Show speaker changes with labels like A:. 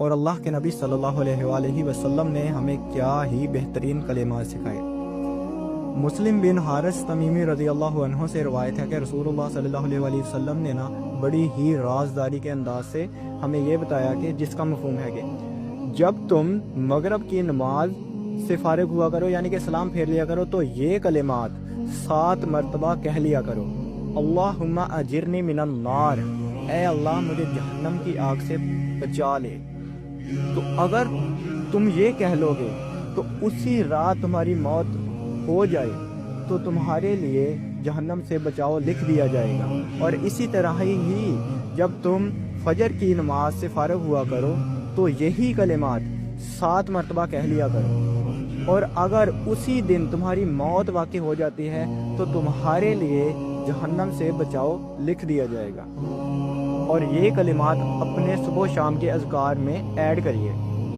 A: اور اللہ کے نبی صلی اللہ علیہ وآلہ وسلم نے ہمیں کیا ہی بہترین کلمات سکھائے۔ مسلم بن حارث تمیمی رضی اللہ عنہ سے روایت ہے کہ رسول اللہ صلی اللہ علیہ وآلہ وسلم نے بڑی ہی رازداری کے انداز سے ہمیں یہ بتایا کہ جس کا مفہوم ہے کہ جب تم مغرب کی نماز سے فارغ ہوا کرو یعنی کہ سلام پھیر لیا کرو تو یہ کلمات 7 مرتبہ کہہ لیا کرو۔ اللہم اجرنی من النار، اے اللہ مجھے جہنم کی آگ سے بچا لے۔ تو اگر تم یہ کہہ لو گے تو اسی رات تمہاری موت ہو جائے تو تمہارے لیے جہنم سے بچاؤ لکھ دیا جائے گا۔ اور اسی طرح ہی جب تم فجر کی نماز سے فارغ ہوا کرو تو یہی کلمات 7 مرتبہ کہہ لیا کرو، اور اگر اسی دن تمہاری موت واقع ہو جاتی ہے تو تمہارے لیے جہنم سے بچاؤ لکھ دیا جائے گا۔ اور یہ کلمات اپنے صبح و شام کے اذکار میں ایڈ کریے۔